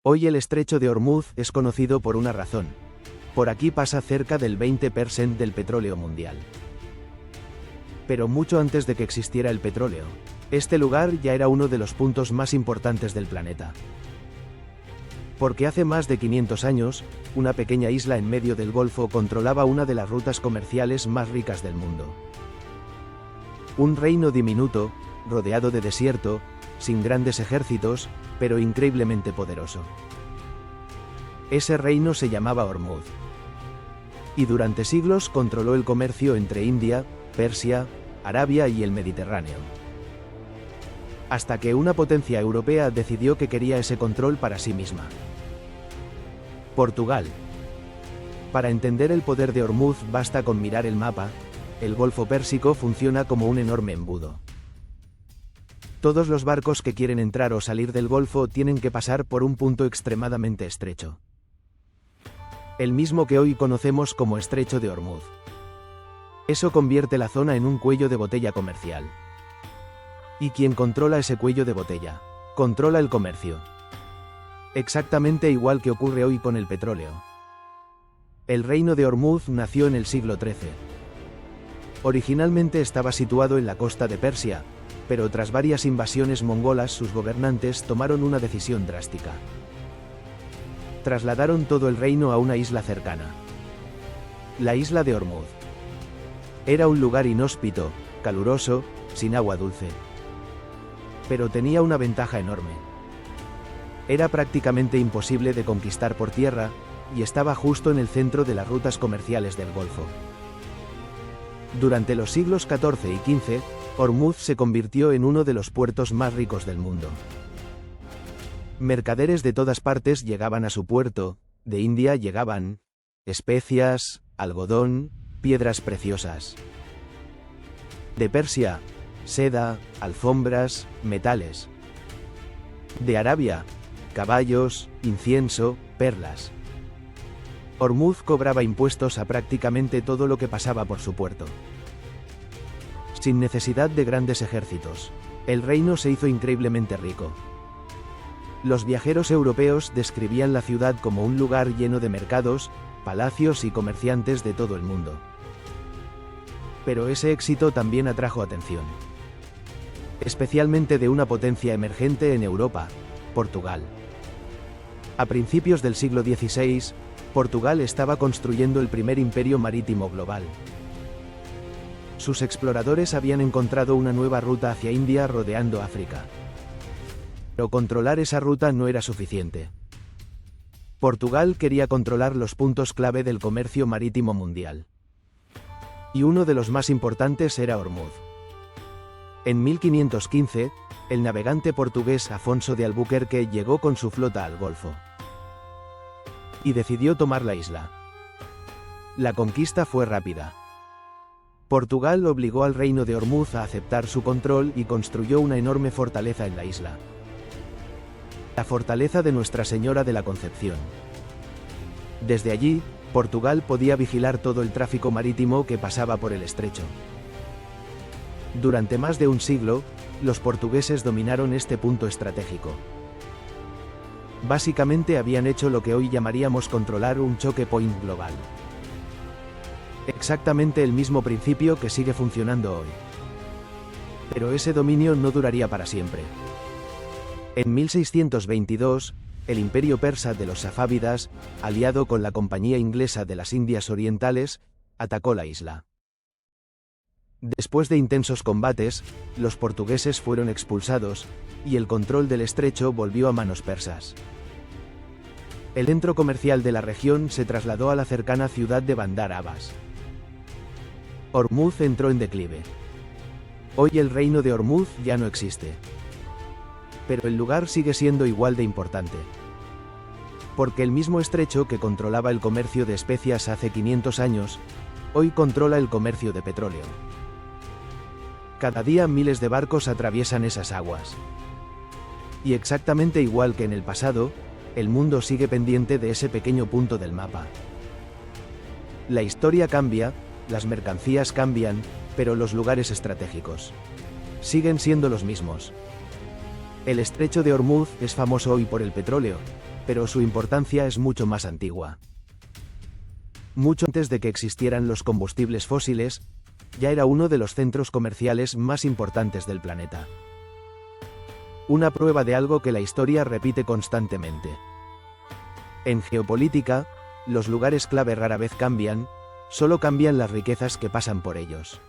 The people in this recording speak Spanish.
Hoy el estrecho de Hormuz es conocido por una razón. Por aquí pasa cerca del 20% del petróleo mundial. Pero mucho antes de que existiera el petróleo, este lugar ya era uno de los puntos más importantes del planeta. Porque hace más de 500 años, una pequeña isla en medio del Golfo controlaba una de las rutas comerciales más ricas del mundo. Un reino diminuto, rodeado de desierto, sin grandes ejércitos, pero increíblemente poderoso. Ese reino se llamaba Hormuz. Y durante siglos controló el comercio entre India, Persia, Arabia y el Mediterráneo. Hasta que una potencia europea decidió que quería ese control para sí misma. Portugal. Para entender el poder de Hormuz basta con mirar el mapa. El Golfo Pérsico funciona como un enorme embudo. Todos los barcos que quieren entrar o salir del Golfo tienen que pasar por un punto extremadamente estrecho. El mismo que hoy conocemos como Estrecho de Hormuz. Eso convierte la zona en un cuello de botella comercial. ¿Y quién controla ese cuello de botella? Controla el comercio. Exactamente igual que ocurre hoy con el petróleo. El reino de Hormuz nació en el siglo XIII. Originalmente estaba situado en la costa de Persia, pero tras varias invasiones mongolas sus gobernantes tomaron una decisión drástica. Trasladaron todo el reino a una isla cercana. La isla de Hormuz. Era un lugar inhóspito, caluroso, sin agua dulce. Pero tenía una ventaja enorme. Era prácticamente imposible de conquistar por tierra, y estaba justo en el centro de las rutas comerciales del Golfo. Durante los siglos XIV y XV, Hormuz se convirtió en uno de los puertos más ricos del mundo. Mercaderes de todas partes llegaban a su puerto. De India llegaban especias, algodón, piedras preciosas. De Persia, seda, alfombras, metales. De Arabia, caballos, incienso, perlas. Hormuz cobraba impuestos a prácticamente todo lo que pasaba por su puerto. Sin necesidad de grandes ejércitos, el reino se hizo increíblemente rico. Los viajeros europeos describían la ciudad como un lugar lleno de mercados, palacios y comerciantes de todo el mundo. Pero ese éxito también atrajo atención. Especialmente de una potencia emergente en Europa, Portugal. A principios del siglo XVI, Portugal estaba construyendo el primer imperio marítimo global. Sus exploradores habían encontrado una nueva ruta hacia India rodeando África. Pero controlar esa ruta no era suficiente. Portugal quería controlar los puntos clave del comercio marítimo mundial. Y uno de los más importantes era Hormuz. En 1515, el navegante portugués Afonso de Albuquerque llegó con su flota al Golfo. Y decidió tomar la isla. La conquista fue rápida. Portugal obligó al reino de Hormuz a aceptar su control y construyó una enorme fortaleza en la isla. La fortaleza de Nuestra Señora de la Concepción. Desde allí, Portugal podía vigilar todo el tráfico marítimo que pasaba por el estrecho. Durante más de un siglo, los portugueses dominaron este punto estratégico. Básicamente habían hecho lo que hoy llamaríamos controlar un choke point global. Exactamente el mismo principio que sigue funcionando hoy. Pero ese dominio no duraría para siempre. En 1622, el imperio persa de los safávidas, aliado con la Compañía Inglesa de las Indias Orientales, atacó la isla. Después de intensos combates, los portugueses fueron expulsados, y el control del estrecho volvió a manos persas. El centro comercial de la región se trasladó a la cercana ciudad de Bandar Abbas. Hormuz entró en declive. Hoy el reino de Hormuz ya no existe. Pero el lugar sigue siendo igual de importante. Porque el mismo estrecho que controlaba el comercio de especias hace 500 años, hoy controla el comercio de petróleo. Cada día miles de barcos atraviesan esas aguas. Y exactamente igual que en el pasado, el mundo sigue pendiente de ese pequeño punto del mapa. La historia cambia, las mercancías cambian, pero los lugares estratégicos siguen siendo los mismos. El estrecho de Hormuz es famoso hoy por el petróleo, pero su importancia es mucho más antigua. Mucho antes de que existieran los combustibles fósiles, ya era uno de los centros comerciales más importantes del planeta. Una prueba de algo que la historia repite constantemente. En geopolítica, los lugares clave rara vez cambian, solo cambian las riquezas que pasan por ellos.